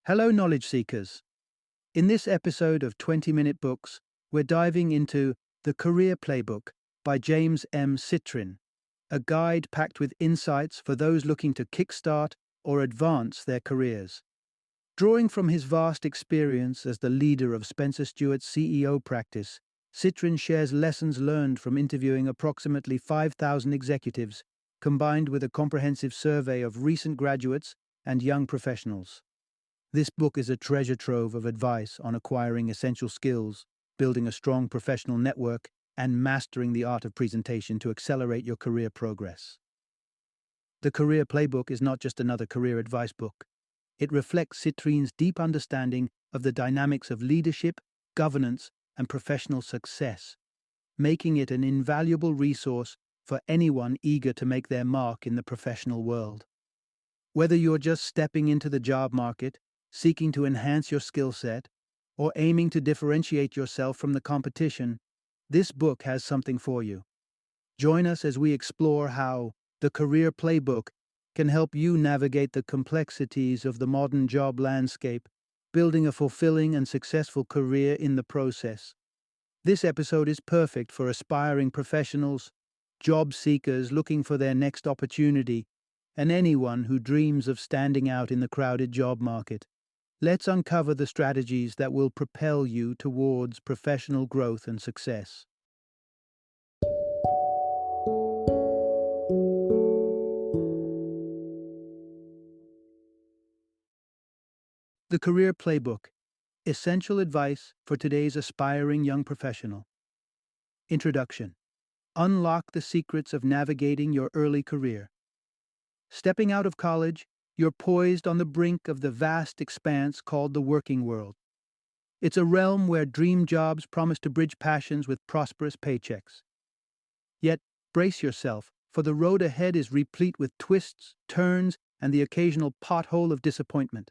Hello, knowledge seekers. In this episode of 20-Minute Books, we're diving into The Career Playbook by James M. Citrin, a guide packed with insights for those looking to kickstart or advance their careers. Drawing from his vast experience as the leader of Spencer Stuart's CEO practice, Citrin shares lessons learned from interviewing approximately 5,000 executives, combined with a comprehensive survey of recent graduates and young professionals. This book is a treasure trove of advice on acquiring essential skills, building a strong professional network, and mastering the art of presentation to accelerate your career progress. The Career Playbook is not just another career advice book. It reflects Citrin's deep understanding of the dynamics of leadership, governance, and professional success, making it an invaluable resource for anyone eager to make their mark in the professional world. Whether you're just stepping into the job market, seeking to enhance your skill set, or aiming to differentiate yourself from the competition, this book has something for you. Join us as we explore how the Career Playbook can help you navigate the complexities of the modern job landscape, building a fulfilling and successful career in the process. This episode is perfect for aspiring professionals, job seekers looking for their next opportunity, and anyone who dreams of standing out in the crowded job market. Let's uncover the strategies that will propel you towards professional growth and success. The Career Playbook: Essential Advice for Today's Aspiring Young Professional. Introduction. Unlock the secrets of navigating your early career. Stepping out of college, you're poised on the brink of the vast expanse called the working world. It's a realm where dream jobs promise to bridge passions with prosperous paychecks. Yet, brace yourself, for the road ahead is replete with twists, turns, and the occasional pothole of disappointment.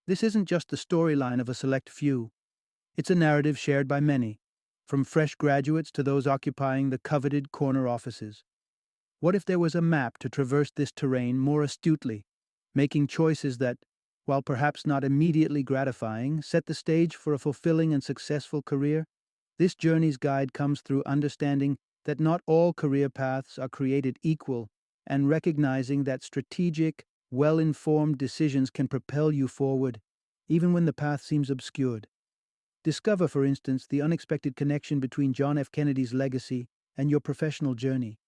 This isn't just the storyline of a select few. It's a narrative shared by many, from fresh graduates to those occupying the coveted corner offices. What if there was a map to traverse this terrain more astutely, making choices that, while perhaps not immediately gratifying, set the stage for a fulfilling and successful career? This journey's guide comes through understanding that not all career paths are created equal and recognizing that strategic, well-informed decisions can propel you forward, even when the path seems obscured. Discover, for instance, the unexpected connection between John F. Kennedy's legacy and your professional journey.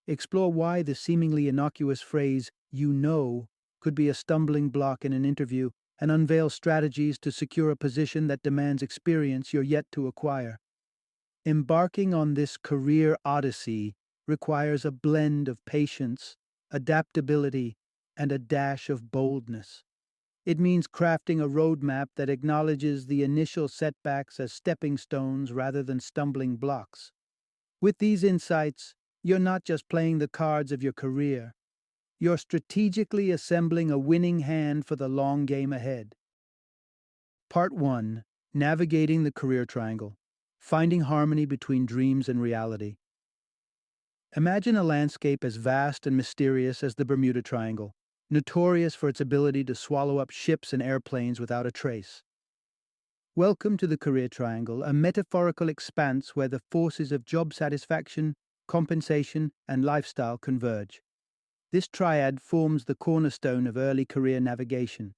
Explore why the seemingly innocuous phrase, "you know," could be a stumbling block in an interview, and unveil strategies to secure a position that demands experience you're yet to acquire. Embarking on this career odyssey requires a blend of patience, adaptability, and a dash of boldness. It means crafting a roadmap that acknowledges the initial setbacks as stepping stones rather than stumbling blocks. With these insights, you're not just playing the cards of your career. You're strategically assembling a winning hand for the long game ahead. Part 1. Navigating the Career Triangle. Finding harmony between dreams and reality. Imagine a landscape as vast and mysterious as the Bermuda Triangle, notorious for its ability to swallow up ships and airplanes without a trace. Welcome to the Career Triangle, a metaphorical expanse where the forces of job satisfaction, compensation, and lifestyle converge. This triad forms the cornerstone of early career navigation,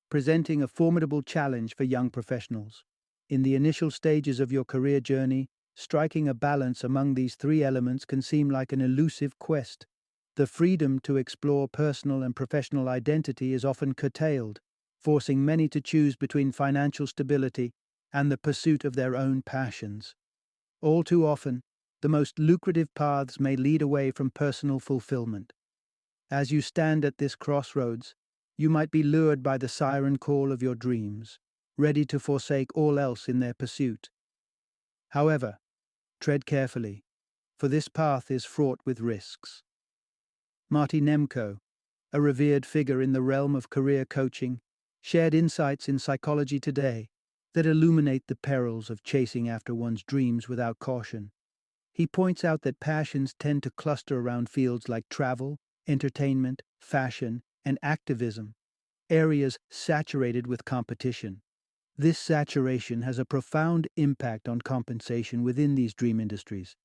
presenting a formidable challenge for young professionals. In the initial stages of your career journey, striking a balance among these three elements can seem like an elusive quest. The freedom to explore personal and professional identity is often curtailed, forcing many to choose between financial stability and the pursuit of their own passions. All too often, the most lucrative paths may lead away from personal fulfillment. As you stand at this crossroads, you might be lured by the siren call of your dreams, ready to forsake all else in their pursuit. However, tread carefully, for this path is fraught with risks. Marty Nemko, a revered figure in the realm of career coaching, shared insights in Psychology Today that illuminate the perils of chasing after one's dreams without caution. He points out that passions tend to cluster around fields like travel, entertainment, fashion, and activism, areas saturated with competition. This saturation has a profound impact on compensation within these dream industries.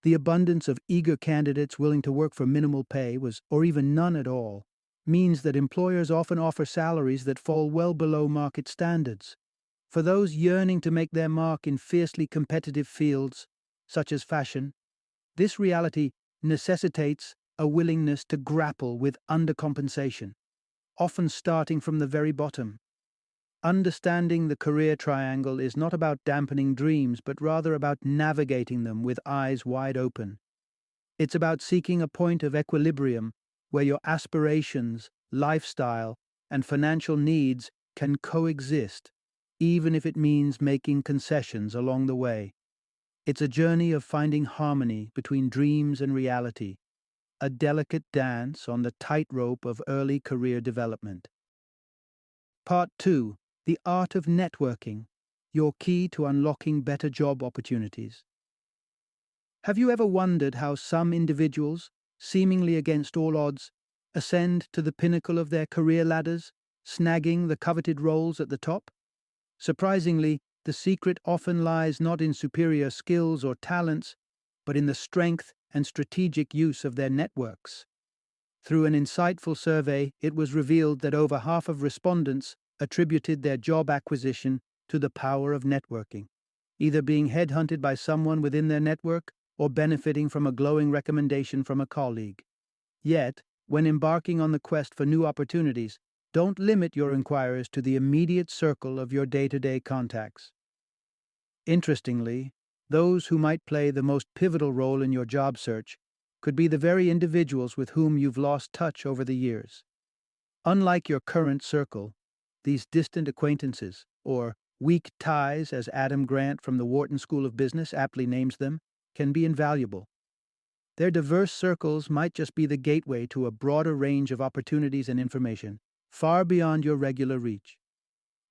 The abundance of eager candidates willing to work for minimal pay or even none at all, means that employers often offer salaries that fall well below market standards. For those yearning to make their mark in fiercely competitive fields, such as fashion, this reality necessitates a willingness to grapple with undercompensation, often starting from the very bottom. Understanding the career triangle is not about dampening dreams, but rather about navigating them with eyes wide open. It's about seeking a point of equilibrium where your aspirations, lifestyle, and financial needs can coexist, even if it means making concessions along the way. It's a journey of finding harmony between dreams and reality, a delicate dance on the tightrope of early career development. Part 2: The Art of Networking, your key to unlocking better job opportunities. Have you ever wondered how some individuals, seemingly against all odds, ascend to the pinnacle of their career ladders, snagging the coveted roles at the top? Surprisingly, the secret often lies not in superior skills or talents, but in the strength and strategic use of their networks. Through an insightful survey, it was revealed that over half of respondents attributed their job acquisition to the power of networking, either being headhunted by someone within their network or benefiting from a glowing recommendation from a colleague. Yet, when embarking on the quest for new opportunities, don't limit your inquirers to the immediate circle of your day-to-day contacts. Interestingly, those who might play the most pivotal role in your job search could be the very individuals with whom you've lost touch over the years. Unlike your current circle, these distant acquaintances, or weak ties as Adam Grant from the Wharton School of Business aptly names them, can be invaluable. Their diverse circles might just be the gateway to a broader range of opportunities and information, far beyond your regular reach.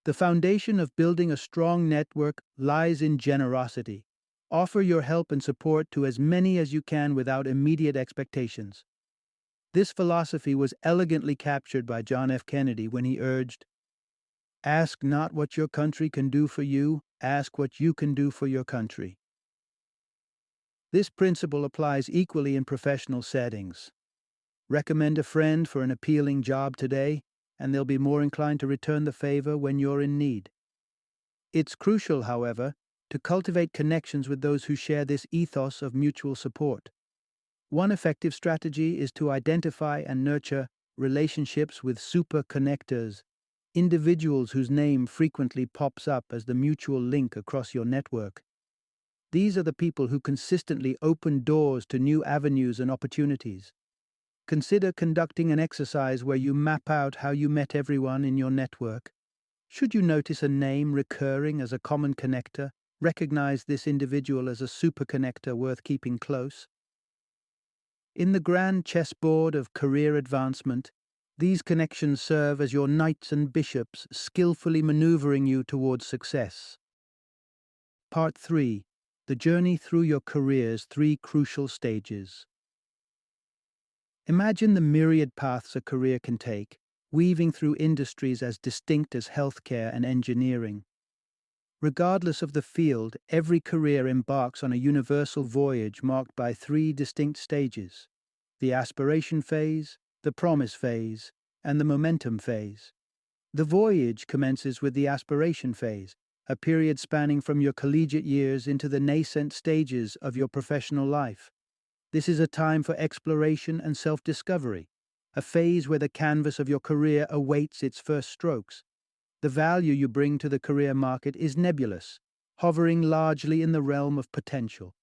The foundation of building a strong network lies in generosity. Offer your help and support to as many as you can without immediate expectations. This philosophy was elegantly captured by John F. Kennedy when he urged, "Ask not what your country can do for you, ask what you can do for your country." This principle applies equally in professional settings. Recommend a friend for an appealing job today, and they'll be more inclined to return the favor when you're in need. It's crucial, however, to cultivate connections with those who share this ethos of mutual support. One effective strategy is to identify and nurture relationships with super connectors, individuals whose name frequently pops up as the mutual link across your network. These are the people who consistently open doors to new avenues and opportunities. Consider conducting an exercise where you map out how you met everyone in your network. Should you notice a name recurring as a common connector, recognize this individual as a super connector worth keeping close. In the grand chessboard of career advancement, these connections serve as your knights and bishops, skillfully maneuvering you towards success. Part 3: The Journey Through Your Career's 3 Crucial Stages. Imagine the myriad paths a career can take, weaving through industries as distinct as healthcare and engineering. Regardless of the field, every career embarks on a universal voyage marked by 3 distinct stages: the aspiration phase, the promise phase, and the momentum phase. The voyage commences with the aspiration phase, a period spanning from your collegiate years into the nascent stages of your professional life. This is a time for exploration and self-discovery, a phase where the canvas of your career awaits its first strokes. The value you bring to the career market is nebulous, hovering largely in the realm of potential.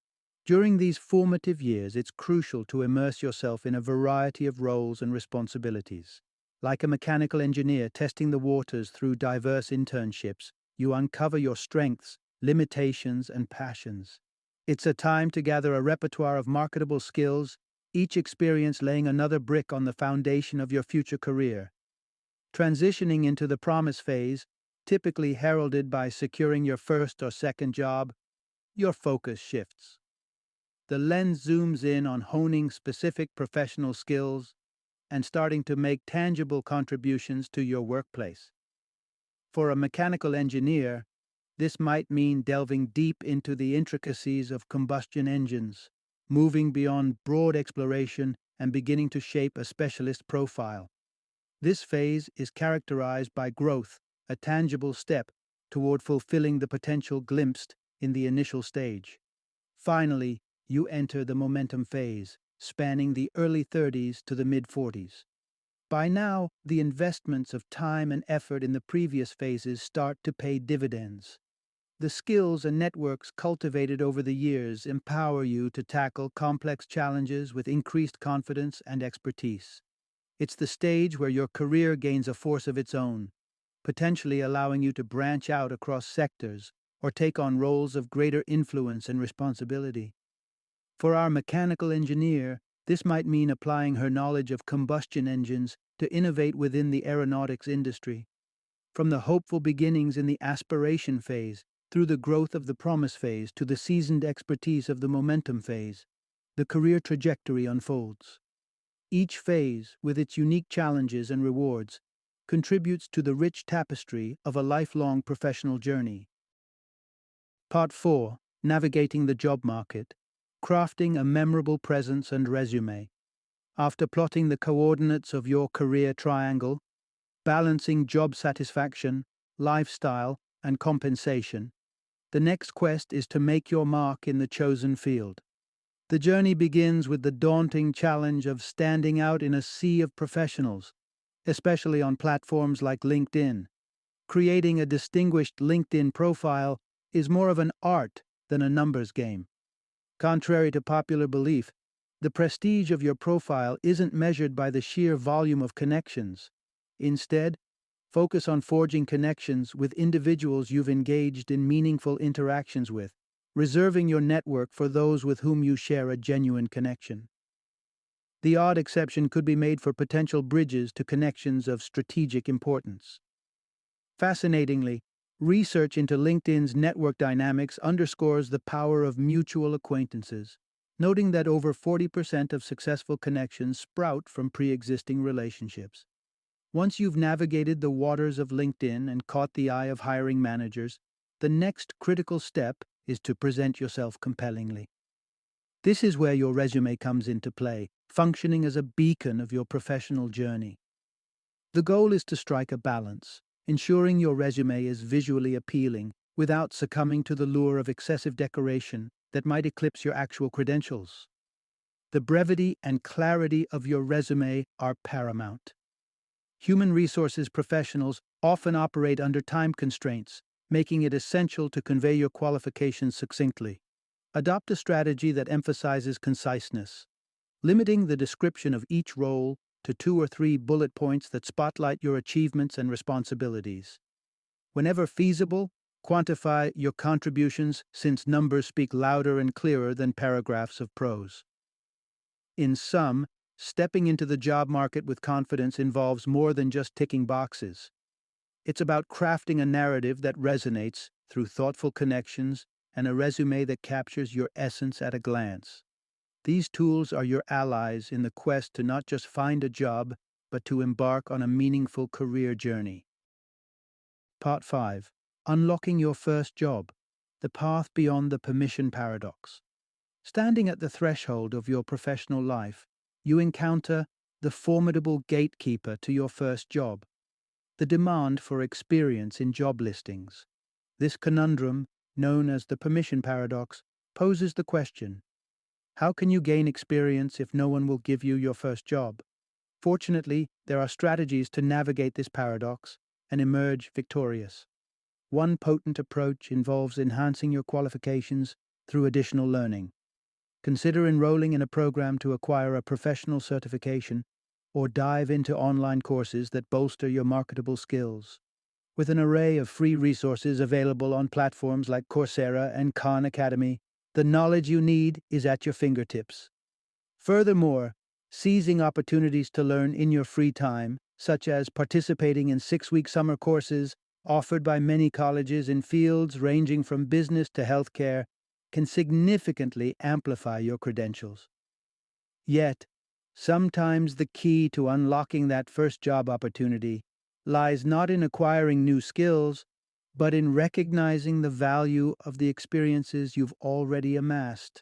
During these formative years, it's crucial to immerse yourself in a variety of roles and responsibilities. Like a mechanical engineer testing the waters through diverse internships, you uncover your strengths, limitations, and passions. It's a time to gather a repertoire of marketable skills, each experience laying another brick on the foundation of your future career. Transitioning into the promise phase, typically heralded by securing your first or second job, your focus shifts. The lens zooms in on honing specific professional skills, and starting to make tangible contributions to your workplace. For a mechanical engineer, this might mean delving deep into the intricacies of combustion engines, moving beyond broad exploration and beginning to shape a specialist profile. This phase is characterized by growth, a tangible step toward fulfilling the potential glimpsed in the initial stage. Finally, you enter the momentum phase, spanning the early 30s to the mid 40s. By now, the investments of time and effort in the previous phases start to pay dividends. The skills and networks cultivated over the years empower you to tackle complex challenges with increased confidence and expertise. It's the stage where your career gains a force of its own, potentially allowing you to branch out across sectors or take on roles of greater influence and responsibility. For our mechanical engineer, this might mean applying her knowledge of combustion engines to innovate within the aeronautics industry. From the hopeful beginnings in the aspiration phase, through the growth of the promise phase to the seasoned expertise of the momentum phase, the career trajectory unfolds. Each phase, with its unique challenges and rewards, contributes to the rich tapestry of a lifelong professional journey. Part 4. Navigating the job market. Crafting a memorable presence and resume. After plotting the coordinates of your career triangle, balancing job satisfaction, lifestyle, and compensation, the next quest is to make your mark in the chosen field. The journey begins with the daunting challenge of standing out in a sea of professionals, especially on platforms like LinkedIn. Creating a distinguished LinkedIn profile is more of an art than a numbers game. Contrary to popular belief, the prestige of your profile isn't measured by the sheer volume of connections. Instead, focus on forging connections with individuals you've engaged in meaningful interactions with, reserving your network for those with whom you share a genuine connection. The odd exception could be made for potential bridges to connections of strategic importance. Fascinatingly, research into LinkedIn's network dynamics underscores the power of mutual acquaintances, noting that over 40% of successful connections sprout from pre-existing relationships. Once you've navigated the waters of LinkedIn and caught the eye of hiring managers, the next critical step is to present yourself compellingly. This is where your resume comes into play, functioning as a beacon of your professional journey. The goal is to strike a balance, ensuring your resume is visually appealing without succumbing to the lure of excessive decoration that might eclipse your actual credentials. The brevity and clarity of your resume are paramount. Human resources professionals often operate under time constraints, making it essential to convey your qualifications succinctly. Adopt a strategy that emphasizes conciseness, limiting the description of each role to 2 or 3 bullet points that spotlight your achievements and responsibilities. Whenever feasible, quantify your contributions since numbers speak louder and clearer than paragraphs of prose. In sum, stepping into the job market with confidence involves more than just ticking boxes. It's about crafting a narrative that resonates through thoughtful connections and a resume that captures your essence at a glance. These tools are your allies in the quest to not just find a job, but to embark on a meaningful career journey. Part 5. Unlocking your first job. The path beyond the permission paradox. Standing at the threshold of your professional life, you encounter the formidable gatekeeper to your first job, the demand for experience in job listings. This conundrum, known as the permission paradox, poses the question: how can you gain experience if no one will give you your first job? Fortunately, there are strategies to navigate this paradox and emerge victorious. One potent approach involves enhancing your qualifications through additional learning. Consider enrolling in a program to acquire a professional certification or dive into online courses that bolster your marketable skills. With an array of free resources available on platforms like Coursera and Khan Academy, the knowledge you need is at your fingertips. Furthermore, seizing opportunities to learn in your free time, such as participating in 6-week summer courses offered by many colleges in fields ranging from business to healthcare, can significantly amplify your credentials. Yet, Sometimes the key to unlocking that first job opportunity lies not in acquiring new skills, but in recognizing the value of the experiences you've already amassed.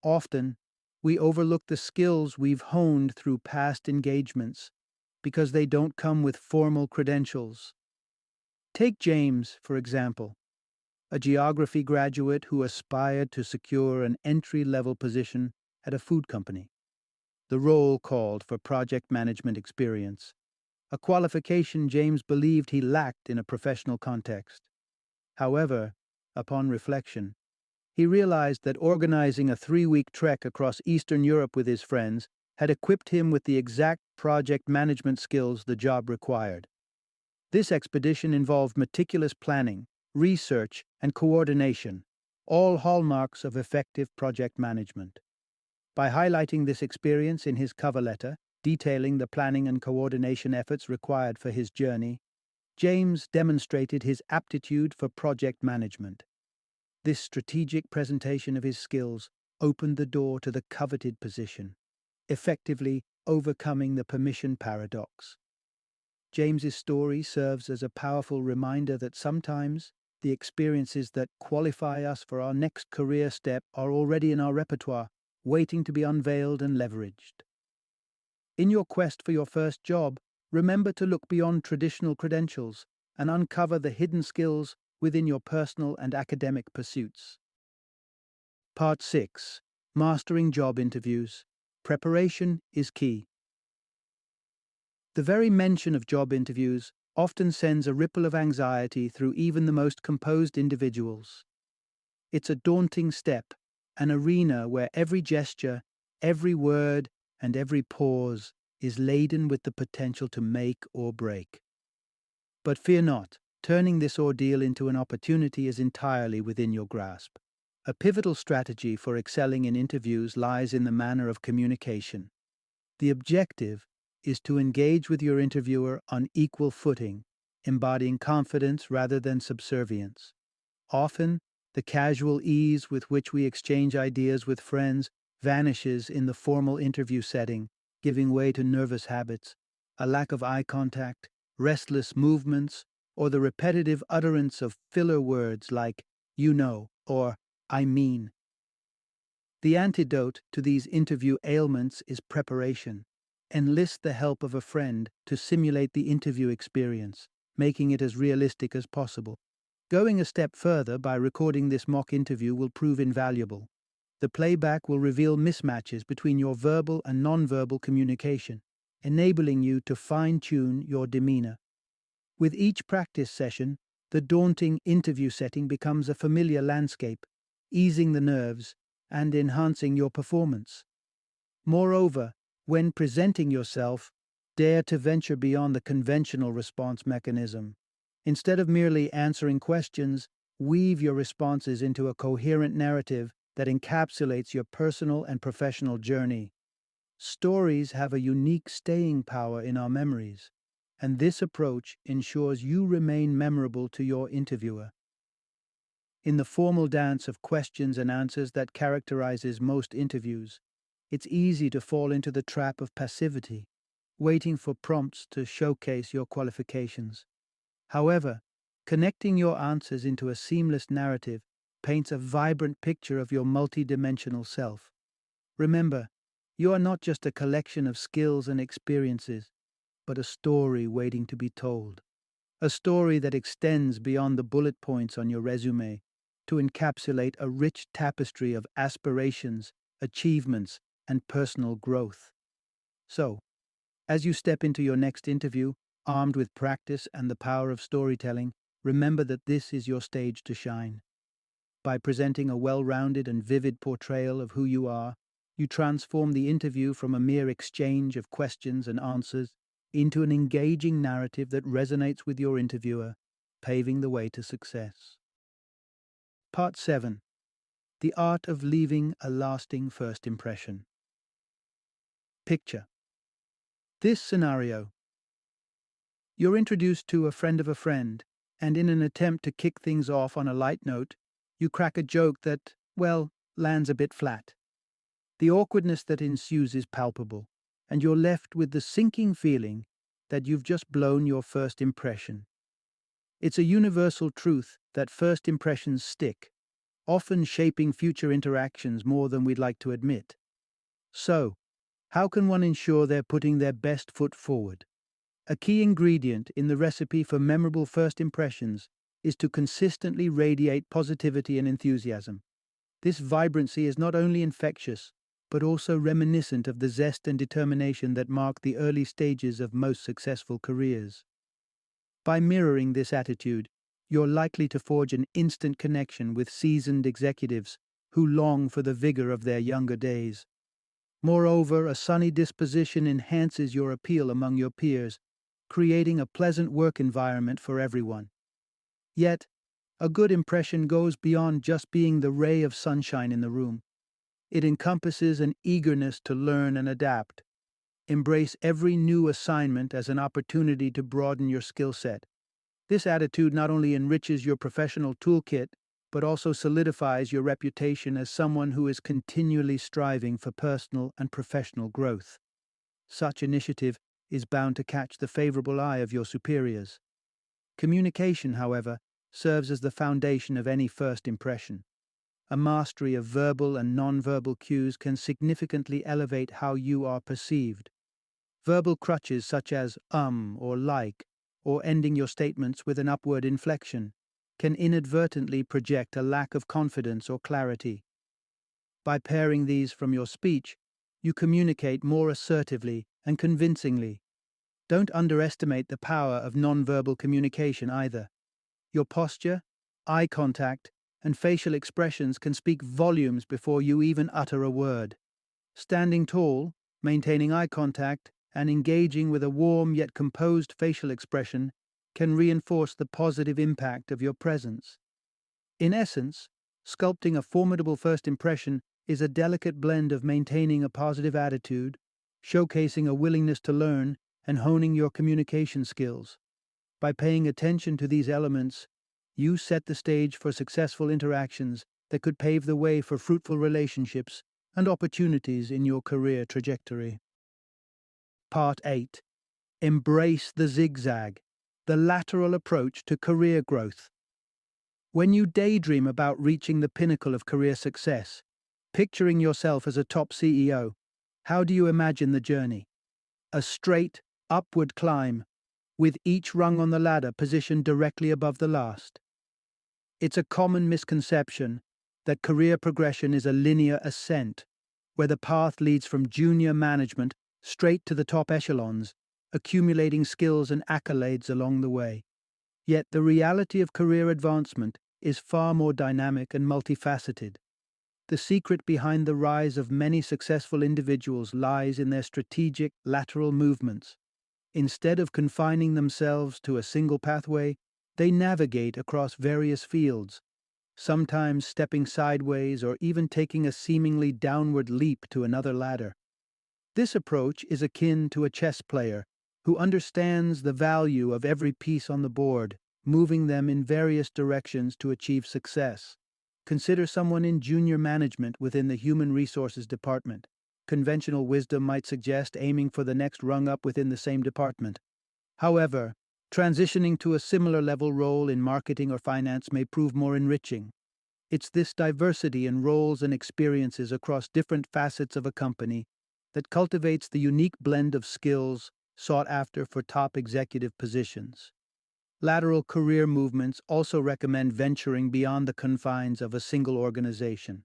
Often, we overlook the skills we've honed through past engagements because they don't come with formal credentials. Take James, for example, a geography graduate who aspired to secure an entry-level position at a food company. The role called for project management experience, a qualification James believed he lacked in a professional context. However, upon reflection, he realized that organizing a 3-week trek across Eastern Europe with his friends had equipped him with the exact project management skills the job required. This expedition involved meticulous planning, research, and coordination, all hallmarks of effective project management. By highlighting this experience in his cover letter, detailing the planning and coordination efforts required for his journey, James demonstrated his aptitude for project management. This strategic presentation of his skills opened the door to the coveted position, effectively overcoming the permission paradox. James's story serves as a powerful reminder that sometimes the experiences that qualify us for our next career step are already in our repertoire, waiting to be unveiled and leveraged. In your quest for your first job, remember to look beyond traditional credentials and uncover the hidden skills within your personal and academic pursuits. Part 6. Mastering Job Interviews. Preparation is key. The very mention of job interviews often sends a ripple of anxiety through even the most composed individuals. It's a daunting step, an arena where every gesture, every word, and every pause is laden with the potential to make or break. But fear not, turning this ordeal into an opportunity is entirely within your grasp. A pivotal strategy for excelling in interviews lies in the manner of communication. The objective is to engage with your interviewer on equal footing, embodying confidence rather than subservience. Often, the casual ease with which we exchange ideas with friends vanishes in the formal interview setting, giving way to nervous habits, a lack of eye contact, restless movements, or the repetitive utterance of filler words like, you know, or I mean. The antidote to these interview ailments is preparation. Enlist the help of a friend to simulate the interview experience, making it as realistic as possible. Going a step further by recording this mock interview will prove invaluable. The playback will reveal mismatches between your verbal and nonverbal communication, enabling you to fine-tune your demeanor. With each practice session, the daunting interview setting becomes a familiar landscape, easing the nerves and enhancing your performance. Moreover, when presenting yourself, dare to venture beyond the conventional response mechanism. Instead of merely answering questions, weave your responses into a coherent narrative that encapsulates your personal and professional journey. Stories have a unique staying power in our memories, and this approach ensures you remain memorable to your interviewer. In the formal dance of questions and answers that characterizes most interviews, it's easy to fall into the trap of passivity, waiting for prompts to showcase your qualifications. However, connecting your answers into a seamless narrative paints a vibrant picture of your multidimensional self. Remember, you are not just a collection of skills and experiences, but a story waiting to be told. A story that extends beyond the bullet points on your resume to encapsulate a rich tapestry of aspirations, achievements, and personal growth. So, as you step into your next interview, armed with practice and the power of storytelling, remember that this is your stage to shine. By presenting a well-rounded and vivid portrayal of who you are, you transform the interview from a mere exchange of questions and answers into an engaging narrative that resonates with your interviewer, paving the way to success. Part 7. The Art of Leaving a Lasting First Impression. Picture this scenario. You're introduced to a friend of a friend, and in an attempt to kick things off on a light note, you crack a joke that, well, lands a bit flat. The awkwardness that ensues is palpable, and you're left with the sinking feeling that you've just blown your first impression. It's a universal truth that first impressions stick, often shaping future interactions more than we'd like to admit. So, how can one ensure they're putting their best foot forward? A key ingredient in the recipe for memorable first impressions is to consistently radiate positivity and enthusiasm. This vibrancy is not only infectious, but also reminiscent of the zest and determination that mark the early stages of most successful careers. By mirroring this attitude, you're likely to forge an instant connection with seasoned executives who long for the vigor of their younger days. Moreover, a sunny disposition enhances your appeal among your peers, creating a pleasant work environment for everyone. Yet, a good impression goes beyond just being the ray of sunshine in the room. It encompasses an eagerness to learn and adapt. Embrace every new assignment as an opportunity to broaden your skill set. This attitude not only enriches your professional toolkit, but also solidifies your reputation as someone who is continually striving for personal and professional growth. Such initiative is bound to catch the favorable eye of your superiors. Communication, however, serves as the foundation of any first impression. A mastery of verbal and nonverbal cues can significantly elevate how you are perceived. Verbal crutches such as or like, or ending your statements with an upward inflection, can inadvertently project a lack of confidence or clarity. By pairing these from your speech, you communicate more assertively and convincingly. Don't underestimate the power of nonverbal communication either. Your posture, eye contact, and facial expressions can speak volumes before you even utter a word. Standing tall, maintaining eye contact, and engaging with a warm yet composed facial expression can reinforce the positive impact of your presence. In essence, sculpting a formidable first impression is a delicate blend of maintaining a positive attitude, showcasing a willingness to learn, and honing your communication skills. By paying attention to these elements, you set the stage for successful interactions that could pave the way for fruitful relationships and opportunities in your career trajectory. Part 8. Embrace the zigzag, the lateral approach to career growth. When you daydream about reaching the pinnacle of career success, picturing yourself as a top CEO, how do you imagine the journey? A straight, upward climb, with each rung on the ladder positioned directly above the last. It's a common misconception that career progression is a linear ascent, where the path leads from junior management straight to the top echelons, accumulating skills and accolades along the way. Yet the reality of career advancement is far more dynamic and multifaceted. The secret behind the rise of many successful individuals lies in their strategic lateral movements. Instead of confining themselves to a single pathway, they navigate across various fields, sometimes stepping sideways or even taking a seemingly downward leap to another ladder. This approach is akin to a chess player who understands the value of every piece on the board, moving them in various directions to achieve success. Consider someone in junior management within the human resources department. Conventional wisdom might suggest aiming for the next rung up within the same department. However, transitioning to a similar level role in marketing or finance may prove more enriching. It's this diversity in roles and experiences across different facets of a company that cultivates the unique blend of skills sought after for top executive positions. Lateral career movements also recommend venturing beyond the confines of a single organization.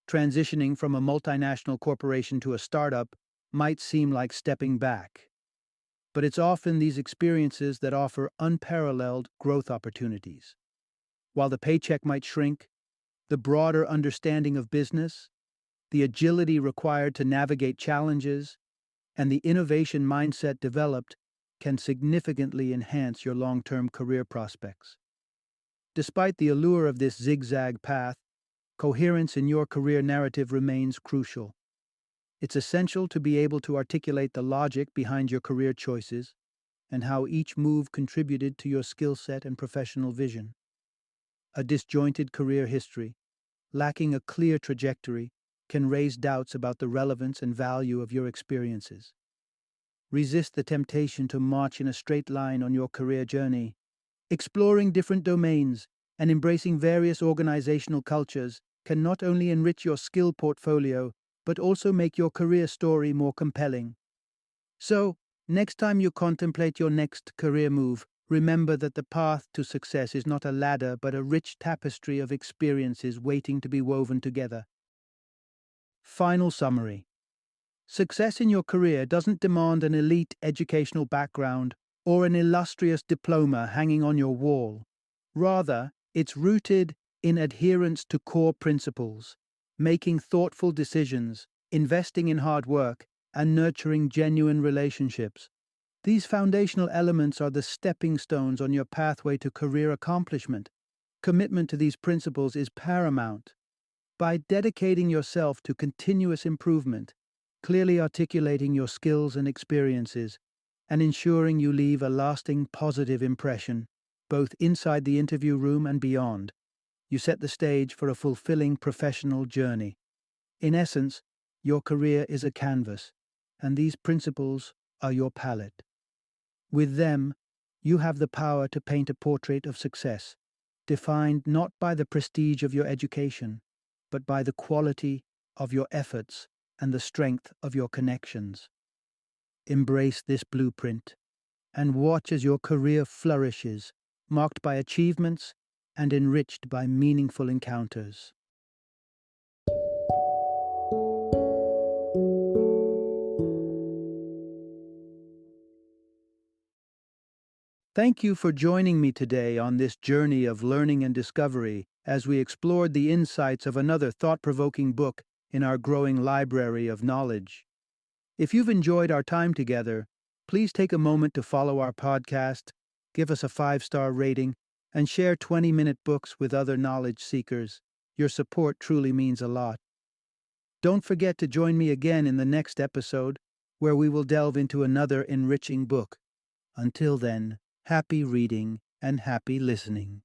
Transitioning from a multinational corporation to a startup might seem like stepping back, but it's often these experiences that offer unparalleled growth opportunities. While the paycheck might shrink, the broader understanding of business, the agility required to navigate challenges, and the innovation mindset developed can significantly enhance your long-term career prospects. Despite the allure of this zigzag path, coherence in your career narrative remains crucial. It's essential to be able to articulate the logic behind your career choices and how each move contributed to your skill set and professional vision. A disjointed career history, lacking a clear trajectory, can raise doubts about the relevance and value of your experiences. Resist the temptation to march in a straight line on your career journey. Exploring different domains and embracing various organizational cultures can not only enrich your skill portfolio, but also make your career story more compelling. So, next time you contemplate your next career move, remember that the path to success is not a ladder but a rich tapestry of experiences waiting to be woven together. Final summary. Success in your career doesn't demand an elite educational background or an illustrious diploma hanging on your wall. Rather, it's rooted in adherence to core principles, making thoughtful decisions, investing in hard work, and nurturing genuine relationships. These foundational elements are the stepping stones on your pathway to career accomplishment. Commitment to these principles is paramount. By dedicating yourself to continuous improvement, clearly articulating your skills and experiences, and ensuring you leave a lasting positive impression, both inside the interview room and beyond, you set the stage for a fulfilling professional journey. In essence, your career is a canvas, and these principles are your palette. With them, you have the power to paint a portrait of success, defined not by the prestige of your education, but by the quality of your efforts and the strength of your connections. Embrace this blueprint and watch as your career flourishes, marked by achievements and enriched by meaningful encounters. Thank you for joining me today on this journey of learning and discovery as we explored the insights of another thought-provoking book in our growing library of knowledge. If you've enjoyed our time together, please take a moment to follow our podcast, give us a 5-star rating, and share 20-minute books with other knowledge seekers. Your support truly means a lot. Don't forget to join me again in the next episode, where we will delve into another enriching book. Until then, happy reading and happy listening.